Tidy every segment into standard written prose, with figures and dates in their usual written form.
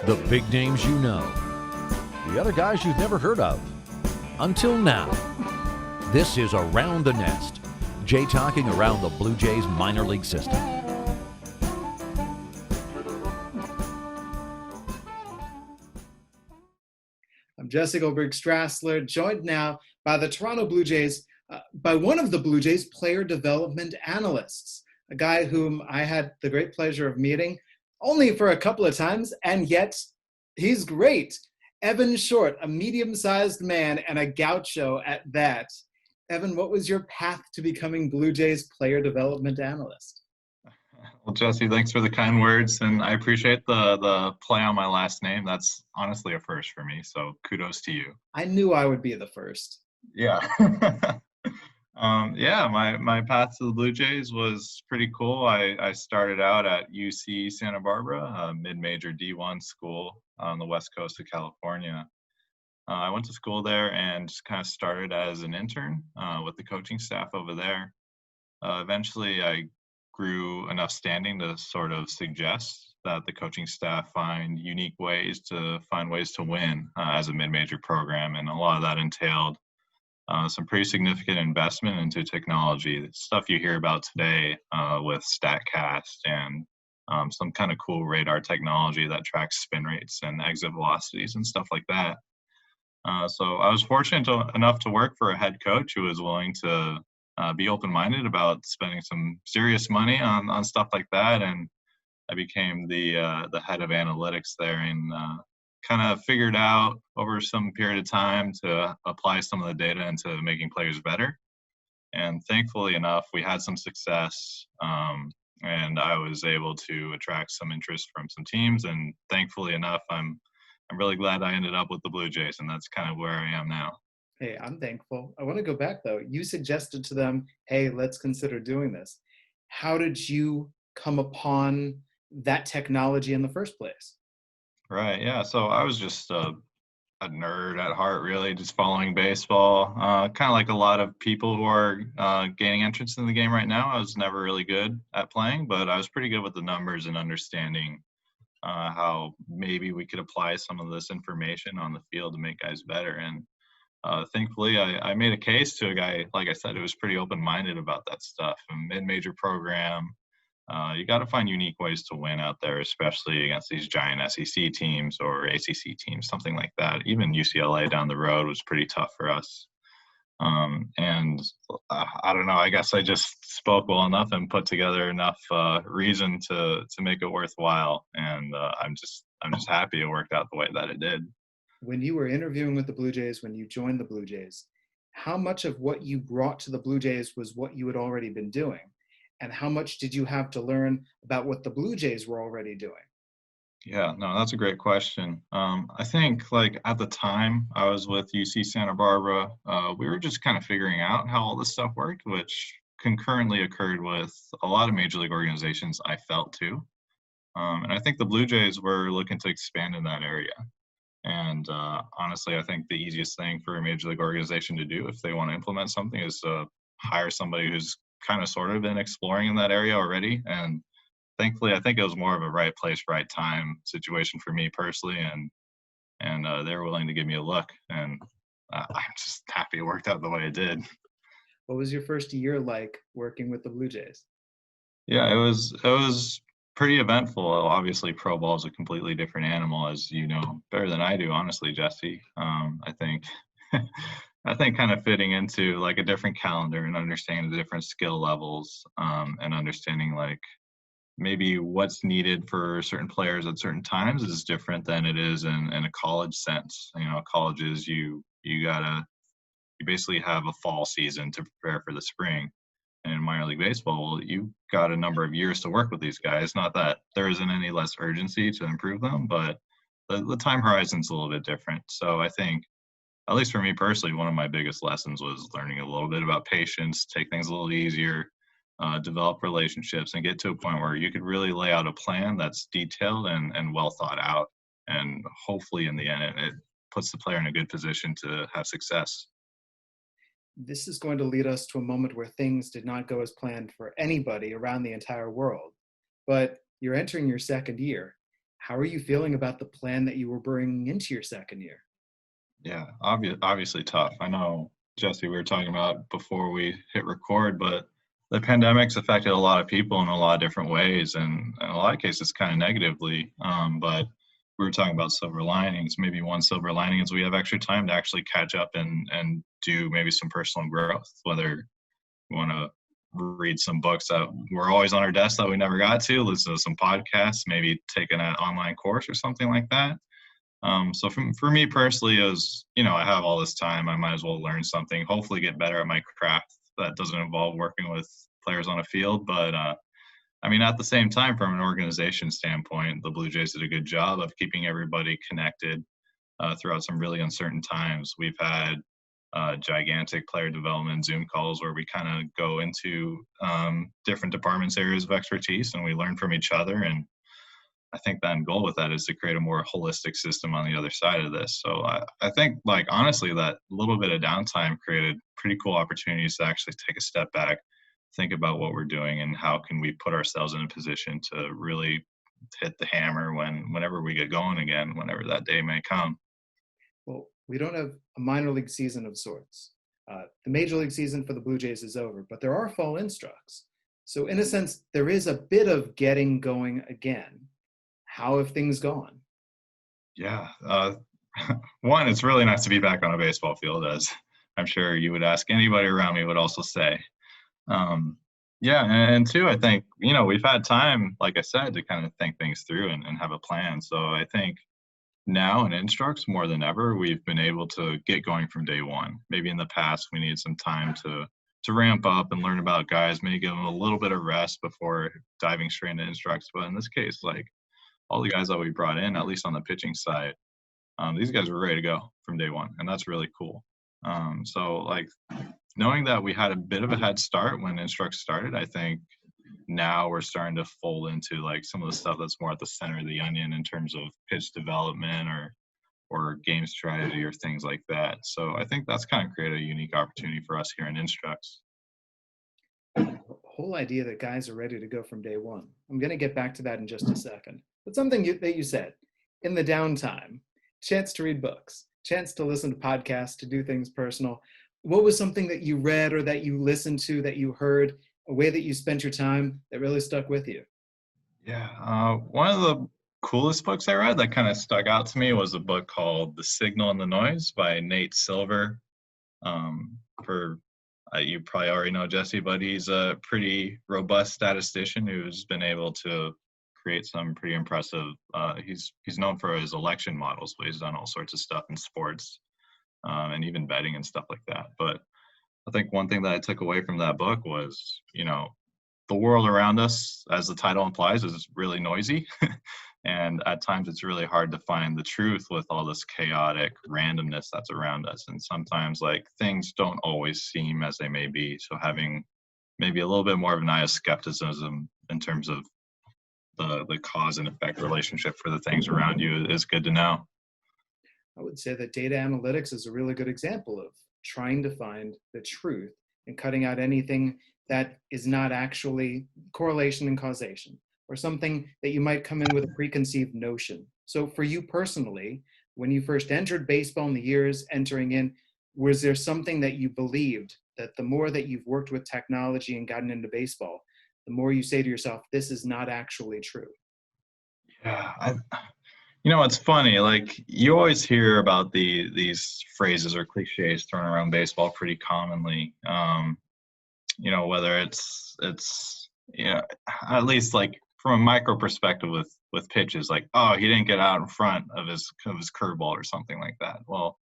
The big names you know, the other guys you've never heard of. Until now. This is Around the Nest. Jay talking around the Blue Jays minor league system. I'm Jesse Goldberg-Strassler, joined now by the Toronto Blue Jays, by one of the Blue Jays player development analysts, a guy whom I had the great pleasure of meeting only for a couple of times, and yet he's great. Evan Short, a medium-sized man and a gaucho at that. Evan, what was your path to becoming Blue Jays player development analyst? Well, Jesse, thanks for the kind words, and I appreciate the play on my last name. That's honestly a first for me, so kudos to you. I knew I would be the first. Yeah. My path to the Blue Jays was pretty cool. I started out at UC Santa Barbara, a mid-major D1 school on the west coast of California. I went to school there and just kind of started as an intern with the coaching staff over there. Eventually, I grew enough standing to sort of suggest that the coaching staff find unique ways to win as a mid-major program, and a lot of that entailed some pretty significant investment into technology, stuff you hear about today with StatCast and some kind of cool radar technology that tracks spin rates and exit velocities and stuff like that. So I was fortunate enough to work for a head coach who was willing to be open-minded about spending some serious money on stuff like that, and I became the head of analytics there, and kind of figured out over some period of time to apply some of the data into making players better. And thankfully enough, we had some success, and I was able to attract some interest from some teams. And thankfully enough, I'm really glad I ended up with the Blue Jays, and that's kind of where I am now. Hey, I'm thankful. I want to go back, though. You suggested to them, hey, let's consider doing this. How did you come upon that technology in the first place? Right, yeah. So I was just a nerd at heart, really, just following baseball. Kind of like a lot of people who are gaining entrance in the game right now. I was never really good at playing, but I was pretty good with the numbers and understanding how maybe we could apply some of this information on the field to make guys better. And thankfully, I made a case to a guy, like I said, who was pretty open-minded about that stuff. A mid-major program, you got to find unique ways to win out there, especially against these giant SEC teams or ACC teams, something like that. Even UCLA down the road was pretty tough for us. And I don't know, I guess I just spoke well enough and put together enough reason to make it worthwhile. And I'm just happy it worked out the way that it did. When you were interviewing with the Blue Jays, when you joined the Blue Jays, how much of what you brought to the Blue Jays was what you had already been doing? And how much did you have to learn about what the Blue Jays were already doing? Yeah, no, that's a great question. I think like at the time I was with UC Santa Barbara, we were just kind of figuring out how all this stuff worked, which concurrently occurred with a lot of major league organizations, I felt too. And I think the Blue Jays were looking to expand in that area. And honestly, I think the easiest thing for a major league organization to do if they want to implement something is to hire somebody who's kind of sort of been exploring in that area already. And thankfully, I think it was more of a right place, right time situation for me personally. And they were willing to give me a look. And I'm just happy it worked out the way it did. What was your first year like working with the Blue Jays? Yeah, it was pretty eventful. Obviously, pro ball is a completely different animal, as you know better than I do, honestly, Jesse. I think I think kind of fitting into like a different calendar and understanding the different skill levels, and understanding like maybe what's needed for certain players at certain times is different than it is in a college sense. You know, colleges you basically have a fall season to prepare for the spring. And in minor league baseball, you've got a number of years to work with these guys. Not that there isn't any less urgency to improve them, but the time horizon's a little bit different. So I think, at least for me personally, one of my biggest lessons was learning a little bit about patience, take things a little easier, develop relationships, and get to a point where you could really lay out a plan that's detailed and well thought out. And hopefully in the end, it puts the player in a good position to have success. This is going to lead us to a moment where things did not go as planned for anybody around the entire world. But you're entering your second year. How are you feeling about the plan that you were bringing into your second year? Yeah, obviously tough. I know, Jesse, we were talking about before we hit record, but the pandemic's affected a lot of people in a lot of different ways, and in a lot of cases, kind of negatively. But we were talking about silver linings. Maybe one silver lining is we have extra time to actually catch up and do maybe some personal growth, whether we want to read some books that were always on our desk that we never got to, listen to some podcasts, maybe take an online course or something like that. So for me personally, is I have all this time, I might as well learn something, hopefully get better at my craft. That doesn't involve working with players on a field, but I mean, at the same time, from an organization standpoint, the Blue Jays did a good job of keeping everybody connected throughout some really uncertain times. We've had gigantic player development Zoom calls where we kind of go into different departments, areas of expertise, and we learn from each other. And I think the end goal with that is to create a more holistic system on the other side of this. So I think, like, honestly, that little bit of downtime created pretty cool opportunities to actually take a step back, think about what we're doing, and how can we put ourselves in a position to really hit the hammer whenever we get going again, whenever that day may come. Well, we don't have a minor league season of sorts. The major league season for the Blue Jays is over, but there are Fall Instructs. So in a sense, there is a bit of getting going again. How have things gone? Yeah. One, it's really nice to be back on a baseball field, as I'm sure you would ask anybody around me would also say. Yeah, and two, I think, we've had time, like I said, to kind of think things through and have a plan. So I think now in Instructs more than ever, we've been able to get going from day one. Maybe in the past, we needed some time to ramp up and learn about guys, maybe give them a little bit of rest before diving straight into Instructs. But in this case, like, all the guys that we brought in, at least on the pitching side, these guys were ready to go from day one, and that's really cool. So, like, knowing that we had a bit of a head start when Instructs started, I think now we're starting to fold into, like, some of the stuff that's more at the center of the onion in terms of pitch development or game strategy or things like that. So I think that's kind of created a unique opportunity for us here in Instructs. The whole idea that guys are ready to go from day one. I'm going to get back to that in just a second. But something that you said, in the downtime, chance to read books, chance to listen to podcasts, to do things personal. What was something that you read or that you listened to, that you heard, a way that you spent your time that really stuck with you? Yeah, one of the coolest books I read that kind of stuck out to me was a book called The Signal and the Noise by Nate Silver. For You probably already know Jesse, but he's a pretty robust statistician who's been able to create some pretty impressive. He's known for his election models, but he's done all sorts of stuff in sports and even betting and stuff like that. But I think one thing that I took away from that book was, the world around us, as the title implies, is really noisy. And at times it's really hard to find the truth with all this chaotic randomness that's around us. And sometimes, like, things don't always seem as they may be. So having maybe a little bit more of an eye of skepticism in terms of the cause and effect relationship for the things around you is good to know. I would say that data analytics is a really good example of trying to find the truth and cutting out anything that is not actually correlation and causation, or something that you might come in with a preconceived notion. So for you personally, when you first entered baseball in the years entering in, was there something that you believed that the more that you've worked with technology and gotten into baseball, the more you say to yourself, this is not actually true? Yeah, it's funny. Like, you always hear about these phrases or cliches thrown around baseball pretty commonly. Whether it's at least, like, from a micro perspective with pitches, like, oh, he didn't get out in front of his curveball or something like that. Well,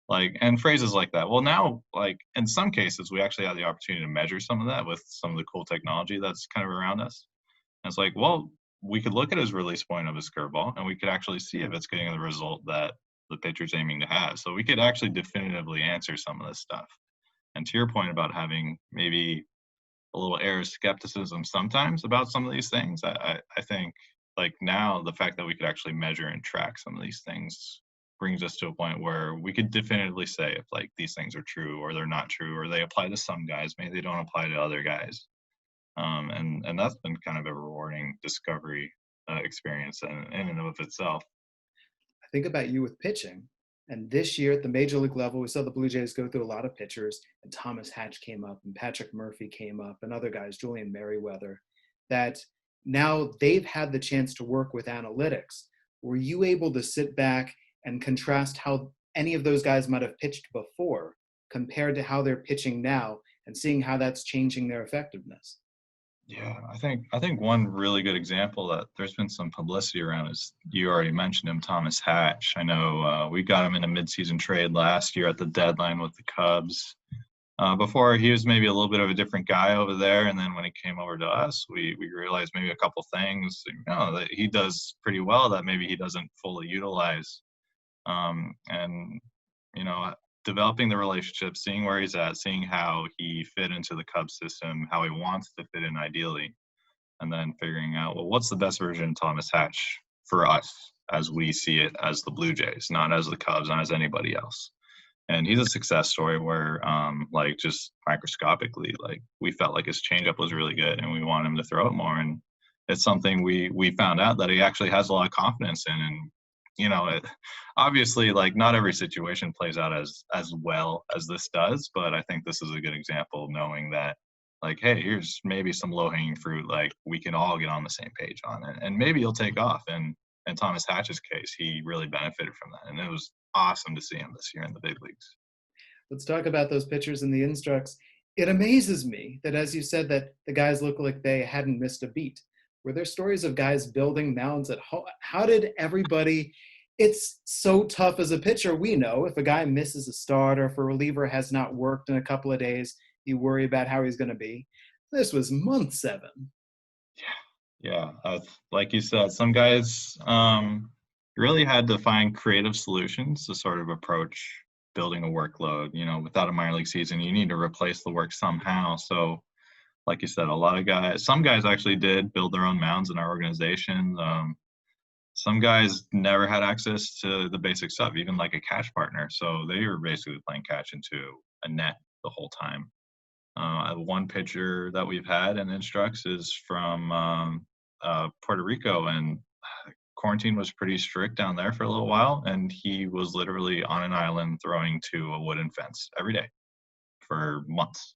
like, and phrases like that. Well, now, like, in some cases, we actually have the opportunity to measure some of that with some of the cool technology that's kind of around us. And it's like, well, we could look at his release point of his curveball, and we could actually see if it's getting the result that the pitcher's aiming to have. So we could actually definitively answer some of this stuff. And to your point about having maybe a little air of skepticism sometimes about some of these things, I think, like, now the fact that we could actually measure and track some of these things brings us to a point where we could definitively say if, like, these things are true or they're not true, or they apply to some guys, maybe they don't apply to other guys. And that's been kind of a rewarding discovery experience in and of itself. I think about you with pitching. And this year at the major league level, we saw the Blue Jays go through a lot of pitchers, and Thomas Hatch came up, and Patrick Murphy came up, and other guys, Julian Merriweather, that now they've had the chance to work with analytics. Were you able to sit back and contrast how any of those guys might have pitched before compared to how they're pitching now and seeing how that's changing their effectiveness? Yeah, I think one really good example that there's been some publicity around is, you already mentioned him, Thomas Hatch. I know we got him in a midseason trade last year at the deadline with the Cubs. Before, he was maybe a little bit of a different guy over there, and then when he came over to us, we realized maybe a couple things, that he does pretty well that maybe he doesn't fully utilize. And developing the relationship, seeing where he's at, seeing how he fit into the Cubs system, how he wants to fit in ideally, and then figuring out, well, what's the best version of Thomas Hatch for us as we see it as the Blue Jays, not as the Cubs, not as anybody else. And he's a success story where, just microscopically, we felt like his changeup was really good and we want him to throw it more. And it's something we found out that he actually has a lot of confidence in. And obviously, not every situation plays out as well as this does, but I think this is a good example of knowing that, hey, here's maybe some low-hanging fruit, we can all get on the same page on it, and maybe he'll take off. And in Thomas Hatch's case, he really benefited from that, and it was awesome to see him this year in the big leagues. Let's talk about those pitchers in the Instructs. It amazes me that, as you said, that the guys look like they hadn't missed a beat. Were there stories of guys building mounds at home? How did everybody? It's so tough as a pitcher. We know if a guy misses a start or if a reliever has not worked in a couple of days, you worry about how he's going to be. This was month 7. Yeah. Like you said, some guys really had to find creative solutions to sort of approach building a workload. Without a minor league season, you need to replace the work somehow. So, like you said, some guys actually did build their own mounds in our organization. Some guys never had access to the basic stuff, even like a catch partner. So they were basically playing catch into a net the whole time. One pitcher that we've had in Instructs is from Puerto Rico, and quarantine was pretty strict down there for a little while, and he was literally on an island throwing to a wooden fence every day for months.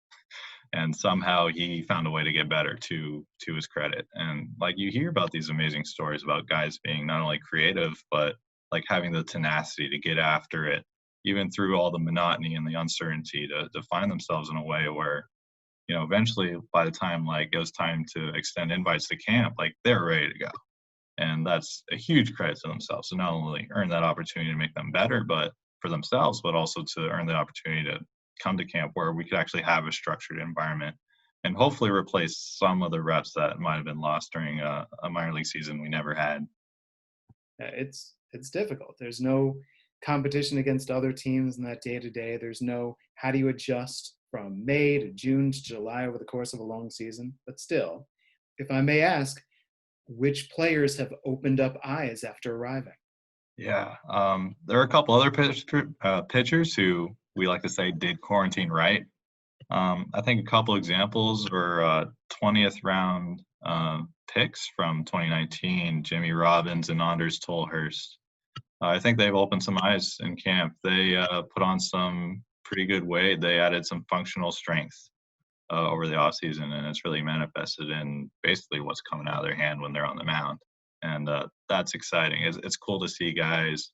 And somehow he found a way to get better, to his credit. And you hear about these amazing stories about guys being not only creative, but having the tenacity to get after it, even through all the monotony and the uncertainty, to find themselves in a way where, eventually by the time it was time to extend invites to camp, they're ready to go. And that's a huge credit to themselves. So not only earn that opportunity to make them better, but for themselves, but also to earn the opportunity to come to camp where we could actually have a structured environment and hopefully replace some of the reps that might have been lost during a minor league season we never had. It's difficult. There's no competition against other teams in that day-to-day. There's no how do you adjust from May to June to July over the course of a long season. But still, if I may ask, which players have opened up eyes after arriving? Yeah, there are a couple other pitchers who we like to say did quarantine right. I think a couple examples were 20th round picks from 2019, Jimmy Robbins and Anders Tolhurst. I think they've opened some eyes in camp. They put on some pretty good weight. They added some functional strength over the offseason, and it's really manifested in basically what's coming out of their hand when they're on the mound. And that's exciting. It's cool to see guys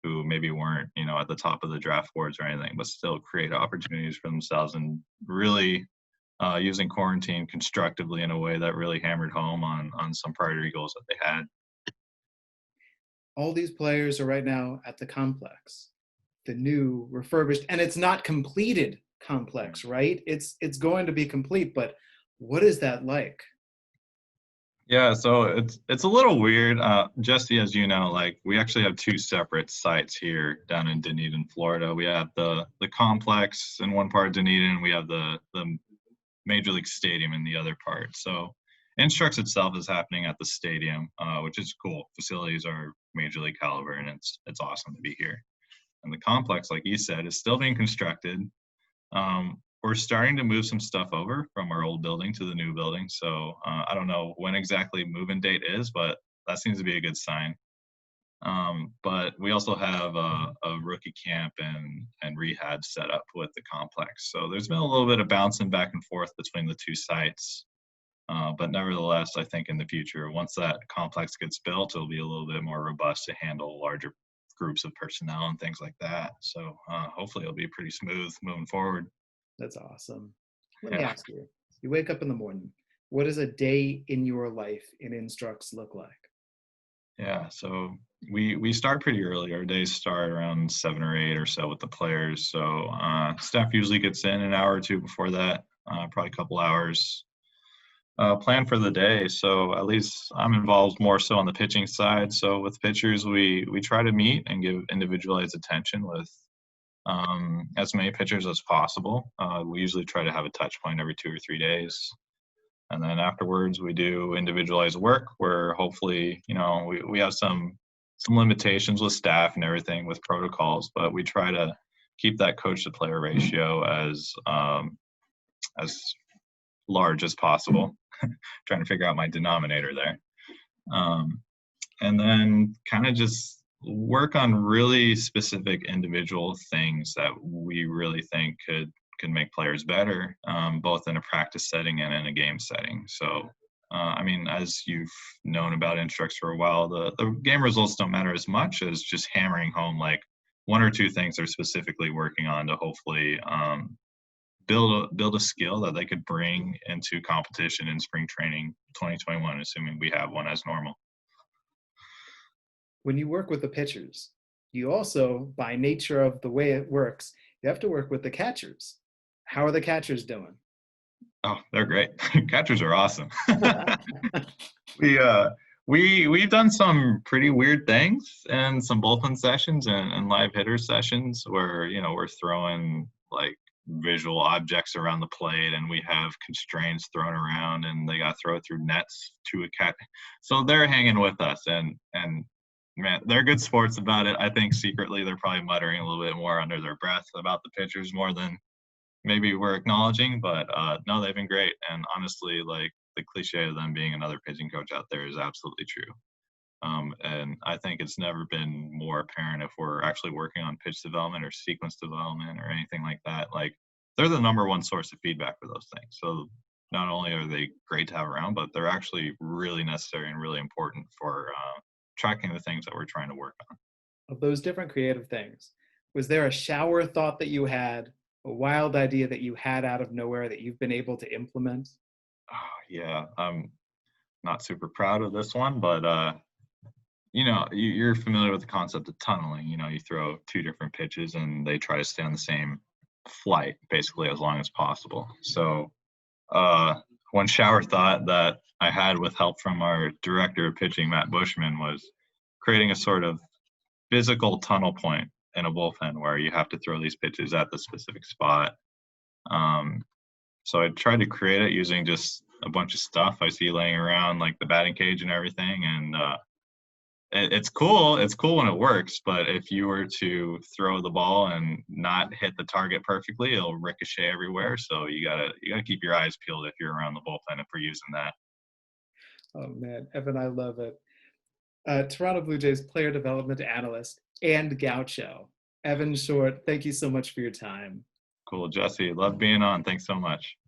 who maybe weren't, at the top of the draft boards or anything, but still create opportunities for themselves and really using quarantine constructively in a way that really hammered home on some priority goals that they had. All these players are right now at the complex, the new refurbished, and it's not completed complex, right? It's going to be complete, but what is that like? Yeah, so it's a little weird. Jesse, as you know, we actually have 2 separate sites here down in Dunedin, Florida. We have the complex in one part of Dunedin, and we have the Major League Stadium in the other part. So Instructs itself is happening at the stadium, which is cool. Facilities are Major League caliber, and it's awesome to be here. And the complex, like you said, is still being constructed. We're starting to move some stuff over from our old building to the new building. So I don't know when exactly move-in date is, but that seems to be a good sign. But we also have a rookie camp and rehab set up with the complex. So there's been a little bit of bouncing back and forth between the two sites. But nevertheless, I think in the future, once that complex gets built, it'll be a little bit more robust to handle larger groups of personnel and things like that. So hopefully it'll be pretty smooth moving forward. That's awesome. Let me Yeah. ask you, you wake up in the morning, what does a day in your life in Instructs look like? Yeah, so we start pretty early. Our days start around 7 or 8 or so with the players. So staff usually gets in an hour or two before that, probably a couple hours. Plan for the day. So at least I'm involved more so on the pitching side. So with pitchers, we try to meet and give individualized attention with as many pitchers as possible. We usually try to have a touch point every 2 or 3 days. And then afterwards, we do individualized work where hopefully, we have some limitations with staff and everything with protocols, but we try to keep that coach to player ratio as large as possible. Trying to figure out my denominator there. And then kind of just work on really specific individual things that we really think could make players better, both in a practice setting and in a game setting. So, as you've known about Instructs for a while, the game results don't matter as much as just hammering home like one or two things they're specifically working on to hopefully build a skill that they could bring into competition in spring training 2021, assuming we have one as normal. When you work with the pitchers, you also, by nature of the way it works, you have to work with the catchers. How are the catchers doing? Oh, they're great. Catchers are awesome. We've done some pretty weird things and some bullpen sessions and live hitter sessions where we're throwing like visual objects around the plate and we have constraints thrown around and they got to throw it through nets to a cat. So they're hanging with us and man, they're good sports about it. I think secretly they're probably muttering a little bit more under their breath about the pitchers more than maybe we're acknowledging, but no, they've been great. And honestly, like the cliche of them being another pitching coach out there is absolutely true. And I think it's never been more apparent if we're actually working on pitch development or sequence development or anything like that. Like they're the number one source of feedback for those things. So not only are they great to have around, but they're actually really necessary and really important for tracking the things that we're trying to work on. Of those different creative things, was there a shower thought that you had, a wild idea that you had out of nowhere that you've been able to implement? Oh, yeah, I'm not super proud of this one, but you're familiar with the concept of tunneling. You throw two different pitches and they try to stay on the same flight basically as long as possible. So one shower thought that I had with help from our director of pitching, Matt Bushman, was creating a sort of physical tunnel point in a bullpen where you have to throw these pitches at the specific spot. So I tried to create it using just a bunch of stuff I see laying around, like the batting cage and everything. And it's cool. It's cool when it works, but if you were to throw the ball and not hit the target perfectly, it'll ricochet everywhere. So you gotta keep your eyes peeled if you're around the bullpen if we're using that. Oh man, Evan, I love it. Toronto Blue Jays player development analyst and gaucho, Evan Short, thank you so much for your time. Cool, Jesse. Love being on. Thanks so much.